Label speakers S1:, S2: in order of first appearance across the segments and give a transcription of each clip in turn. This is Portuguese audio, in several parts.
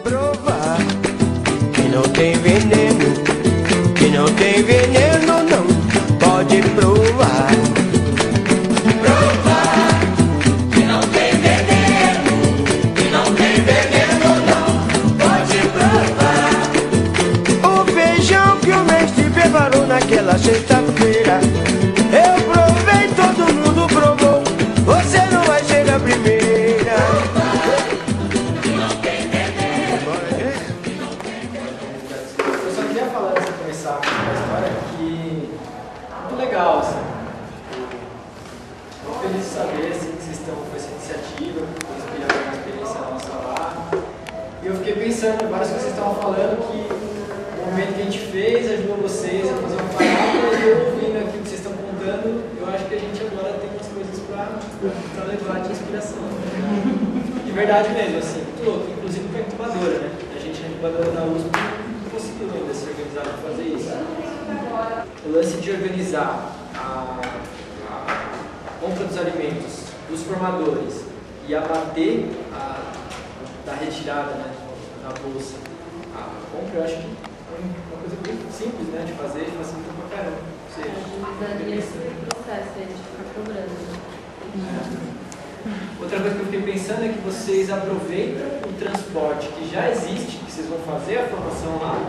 S1: provar que não tem veneno, que não tem veneno não, pode provar. Provar que não tem veneno, que não tem veneno não, pode provar. O feijão que o mestre preparou naquela sexta-feira, eu provei, todo mundo provou, você não vai ser a primeira.
S2: Legal, assim. Estou feliz de saber assim, que vocês estão com essa iniciativa, inspirando uma experiência nossa lá. E eu fiquei pensando em várias coisas que vocês estavam falando, que o momento que a gente fez ajudou vocês a fazer uma parada, e eu ouvindo aqui o que vocês estão contando, eu acho que a gente agora tem umas coisas para levar de inspiração. De verdade mesmo, assim, muito louco, inclusive com a incubadora, né? A gente na incubadora da USP não conseguiu ainda se organizar para fazer isso. O lance de organizar a compra dos alimentos dos formadores e abater da retirada, né, da bolsa a compra, eu acho que é uma coisa bem simples, né, de fazer e facilita pra caramba.
S3: Agilizaria esse processo aí de ficar cobrando.
S2: Outra coisa que eu fiquei pensando é que vocês aproveitam o transporte que já existe, que vocês vão fazer a formação lá,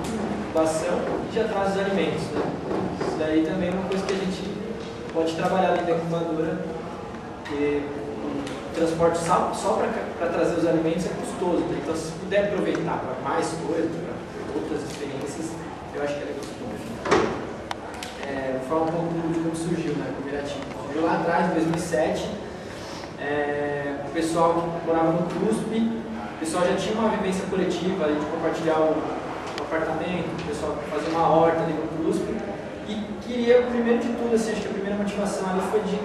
S2: incubação, e já traz os alimentos, né? Isso daí também é uma coisa que a gente pode trabalhar dentro da incubadora, porque o transporte só para trazer os alimentos é custoso, né? Então se puder aproveitar para mais coisas, para outras experiências, eu acho que é legal. Vou falar um pouco de como surgiu, né, a cooperativa. Surgiu lá atrás, em 2007, o pessoal que morava no CRUSP, o pessoal já tinha uma vivência coletiva ali, de compartilhar o apartamento, o pessoal fazia uma horta ali no CRUSP, e queria, primeiro de tudo, assim, acho que a primeira motivação ali foi de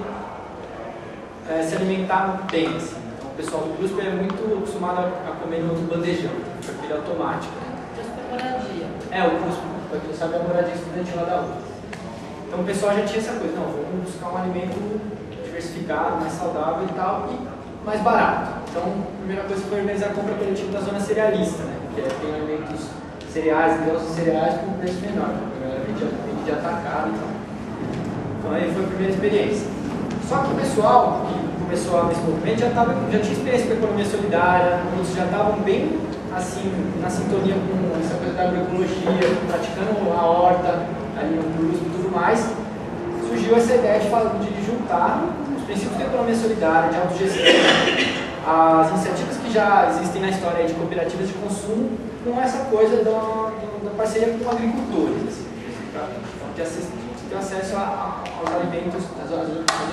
S2: se alimentar bem. Assim. Então o pessoal do CRUSP é muito acostumado a comer no outro bandejão, aquele automático.
S3: CRUSP é moradia.
S2: O CRUSP, para quem não sabe, é a moradia estudantil lá da USP. Então o pessoal já tinha essa coisa, não, vamos buscar um alimento diversificado, mais saudável e tal, e mais barato. Então a primeira coisa foi organizar a compra coletiva da zona cerealista, né? Que tem alimentos cereais, grãos e cereais com preço menor, a galera vende de atacado e tal. Então aí foi a primeira experiência. Só que o pessoal que começou nesse movimento já tinha experiência com a economia solidária, muitos já estavam bem assim, na sintonia com essa coisa da agroecologia, praticando a horta ali no CRUSP e tudo mais. Surgiu essa ideia de juntar os princípios da economia solidária, de autogestão, as iniciativas que já existem na história de cooperativas de consumo, com essa coisa da parceria com agricultores, assim, de ter acesso aos alimentos, às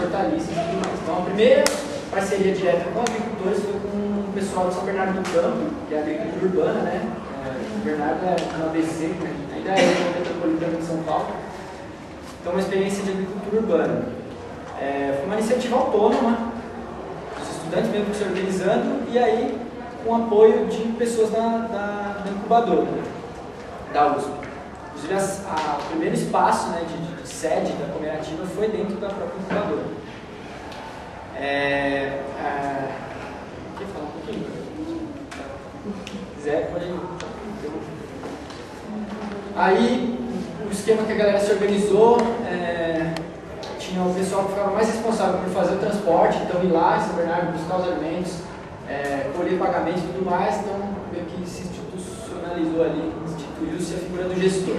S2: hortaliças e tudo mais. Então a primeira parceria direta com agricultores foi com o pessoal de São Bernardo do Campo, que é a agricultura urbana, né? São Bernardo é no ABC, né? Ainda é o metropolitano de São Paulo. Então uma experiência de agricultura urbana. Foi uma iniciativa autônoma, os estudantes mesmo se organizando, e aí com apoio de pessoas da incubadora, né, da USP. Inclusive o primeiro espaço, né, de sede da cooperativa foi dentro da própria incubadora. Quer falar um pouquinho? Se quiser, pode ir. Aí o esquema que a galera se organizou, tinha o pessoal que ficava mais responsável por fazer o transporte, então ir lá em São Bernardo buscar os alimentos, colher pagamentos e tudo mais, então meio que se institucionalizou ali, instituiu-se a figura do gestor.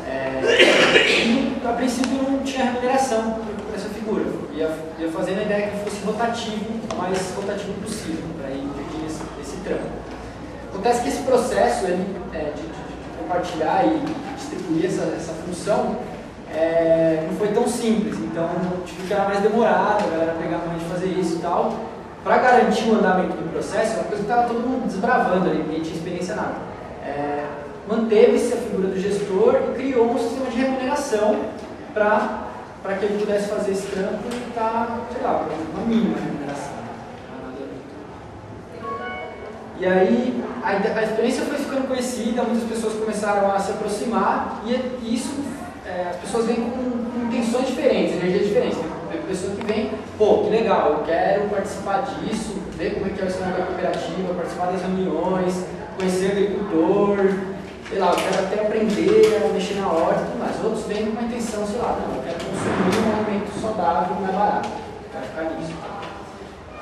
S2: E a princípio não tinha remuneração por essa figura, ia fazendo a ideia que fosse rotativo, o mais rotativo possível, para ir dividir esse trampo. Acontece que esse processo de compartilhar e distribuir essa função não foi tão simples, então tive que era mais demorado, a galera pegar a mão de fazer isso e tal. Para garantir o andamento do processo, uma coisa que estava todo mundo desbravando ali, ninguém tinha experiência nada. Manteve-se a figura do gestor e criou um sistema de remuneração para que ele pudesse fazer esse trampo e estar, sei lá, uma mínima remuneração. E aí a experiência foi ficando conhecida, muitas pessoas começaram a se aproximar e isso, as pessoas vêm com intenções diferentes, energias diferentes. Tem pessoa que vem, pô, que legal, eu quero participar disso, ver como é que é o cenário da cooperativa, participar das reuniões, conhecer agricultor, sei lá, eu quero até aprender a mexer na horta e tudo mais. Outros vêm com uma intenção, sei lá, não, eu quero consumir um alimento saudável e mais barato, quero ficar nisso.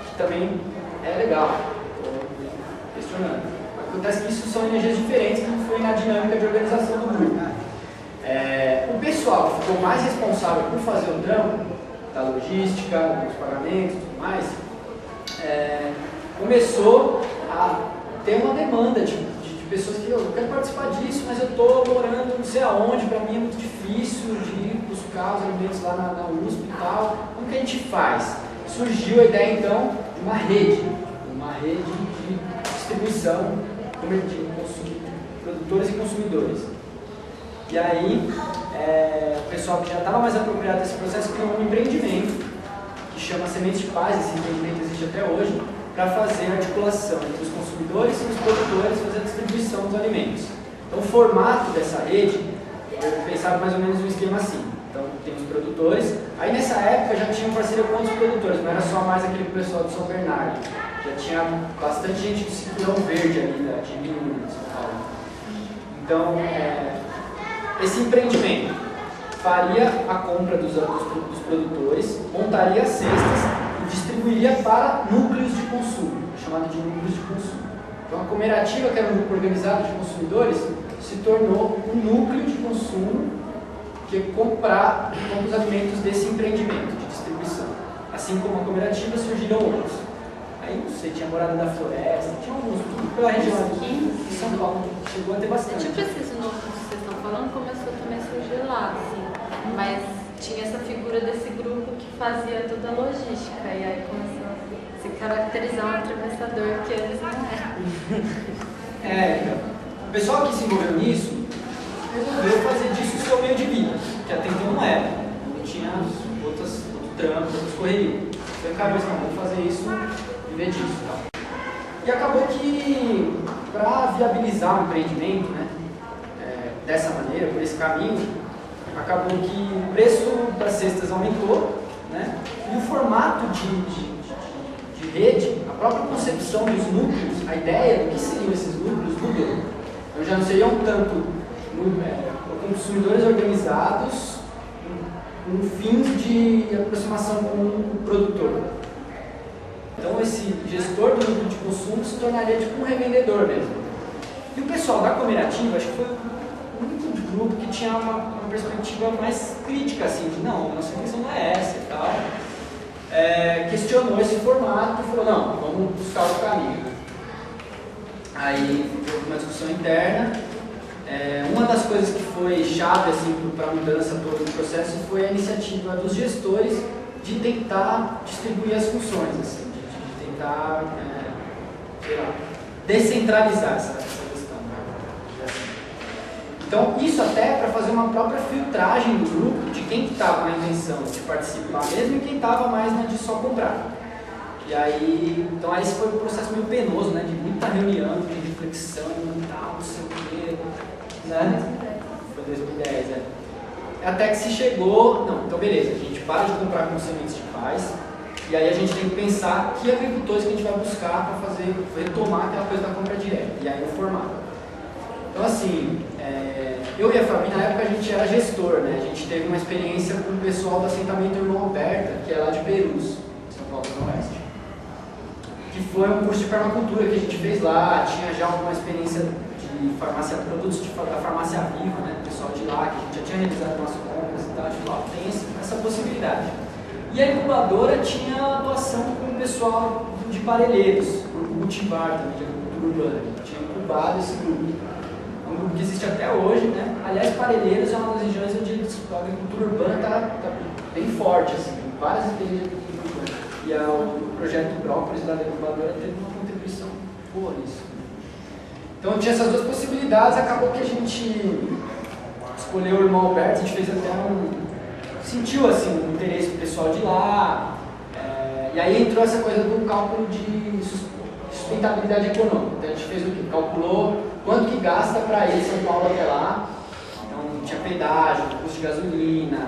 S2: Que também é legal, estou questionando. Acontece que isso são energias diferentes, que foi na dinâmica de organização do grupo. O pessoal que ficou mais responsável por fazer o trampo, da logística, dos pagamentos e tudo mais, começou a ter uma demanda de pessoas que eu quero participar disso, mas eu estou morando não sei aonde, para mim é muito difícil de ir buscar os alimentos lá na USP e tal. Como que a gente faz? Surgiu a ideia então de uma rede de distribuição de produtores e consumidores. E aí, o pessoal que já estava mais apropriado desse processo criou um empreendimento que chama Sementes de Paz. Esse empreendimento existe até hoje, para fazer a articulação entre os consumidores e os produtores, fazer a distribuição dos alimentos. Então, o formato dessa rede, eu pensava mais ou menos um esquema assim. Então, tem os produtores, aí nessa época já tinha parceria com outros produtores, não era só mais aquele pessoal de São Bernardo, já tinha bastante gente do Cinturão Verde ali, de Minas, São Paulo. Então, esse empreendimento faria a compra dos produtores, montaria cestas e distribuiria para núcleos de consumo, chamado de núcleos de consumo. Então a cooperativa, que era um grupo organizado de consumidores, se tornou um núcleo de consumo que compra os alimentos desse empreendimento de distribuição. Assim como a cooperativa, surgiram outros. Aí não sei, tinha Morada da Floresta, tinha alguns, tudo pela região aqui de São Paulo, chegou a ter bastante.
S3: Tipo esses núcleos que vocês estão falando, começou também a surgir lá, assim. Mas tinha essa figura desse grupo que fazia toda a logística, e aí começou a se caracterizar um atravessador que eles não eram.
S2: O pessoal que se envolveu nisso resolveu fazer disso o seu meio de vida, que até então não era. Não tinha outro trampo, outras correrias. Então, cara, vamos fazer isso, viver disso. Tá? E acabou que, para viabilizar o empreendimento, né, dessa maneira, por esse caminho, acabou que o preço das cestas aumentou, né, e o formato de rede, a própria concepção dos núcleos, a ideia do que seriam esses núcleos mudou. Então já não seriam tanto consumidores organizados com fins de aproximação com o produtor. Então esse gestor do núcleo de consumo se tornaria tipo um revendedor mesmo. E o pessoal da cooperativa, acho que foi o único grupo que tinha uma perspectiva mais crítica, assim, de não, nossa intenção não é essa e tal. Questionou esse formato e falou, não, vamos buscar outro caminho. Aí houve uma discussão interna. Uma das coisas que foi chave assim, para a mudança todo do processo foi a iniciativa dos gestores de tentar distribuir as funções, assim, de tentar sei lá, descentralizar essa questão. Né? Então, isso até para fazer uma própria filtragem do grupo de quem estava na intenção de participar mesmo e quem estava mais na de só comprar. E aí, então esse foi um processo meio penoso, né, de muita reunião, de reflexão e tal, não sei o quê, né? Foi 2010, Até que se chegou, não, então beleza, a gente para de comprar com Sementes de Paz, e aí a gente tem que pensar que agricultores que a gente vai buscar para fazer, retomar aquela coisa da compra direta, e aí o formato. Então assim, eu e a Fabi, na época a gente era gestor, né, a gente teve uma experiência com o pessoal do assentamento Irmão Alberta, que é lá de Perus, São Paulo do Oeste. Que foi um curso de permacultura que a gente fez lá, tinha já alguma experiência de farmácia, produtos da farmácia viva, né, pessoal de lá, que a gente já tinha realizado umas compras e tal, a gente falou, tem essa possibilidade. E a incubadora tinha doação com o pessoal de Parelheiros, o Cultivar também, de agricultura urbana, tinha incubado esse grupo. É um grupo que existe até hoje, né, aliás, Parelheiros é uma das regiões onde a agricultura urbana está bem forte, assim, várias ideias de agricultura urbana. E o projeto Brócolis lá da incubadora teve uma contribuição boa nisso. Então tinha essas duas possibilidades, acabou que a gente escolheu o Irmão Alberto, a gente fez até sentiu assim, um interesse do pessoal de lá, e aí entrou essa coisa do cálculo de sustentabilidade econômica. Então a gente fez o que? Calculou quanto que gasta para ir de São Paulo até lá, então tinha pedágio, custo de gasolina,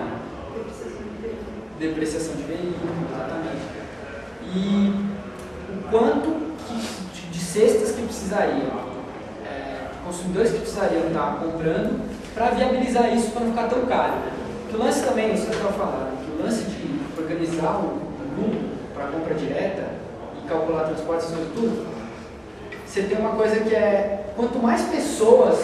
S2: depreciação de veículo, exatamente. E o quanto de cestas que precisaria. consumidores que precisariam estar comprando para viabilizar isso para não ficar tão caro. Porque o lance também, isso que eu estava falando, que o lance de organizar o grupo para compra direta e calcular transporte e tudo, você tem uma coisa que é, quanto mais pessoas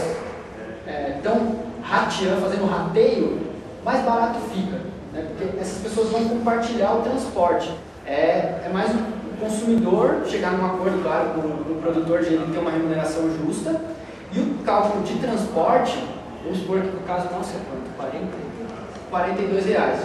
S2: estão rateando, fazendo rateio, mais barato fica, né? Porque essas pessoas vão compartilhar o transporte. É mais o consumidor chegar num acordo, claro, com o produtor de ele ter uma remuneração justa, e o cálculo de transporte, vamos supor que no caso, nossa, R$42.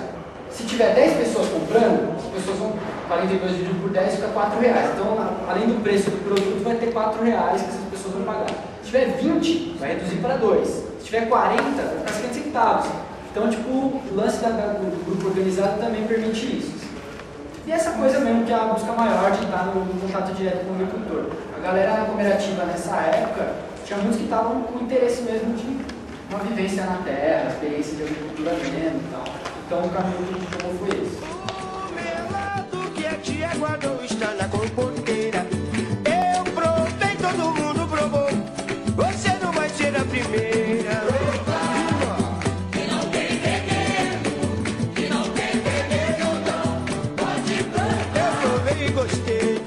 S2: Se tiver 10 pessoas comprando, as pessoas vão 42 dividido por 10 fica R$4. Então, além do preço do produto, vai ter R$4 que essas pessoas vão pagar. Se tiver 20, vai reduzir para 2. Se tiver 40, vai ficar 50 centavos. Então, tipo, o lance do grupo organizado também permite isso. E essa coisa mesmo que é a busca maior de estar no contato direto com o agricultor. A galera cooperativa nessa época, tinha muitos que estavam com interesse mesmo de uma vivência na terra, experiência de agricultura mesmo e tal. Então o caminho que a gente tomou foi esse.
S1: O melado que a tia guardou está na compoteira. Eu provei, todo mundo provou. Você não vai ser a primeira.
S4: Que não tem veneno, que não tem veneno, não pode plantar.
S1: Eu provei e gostei.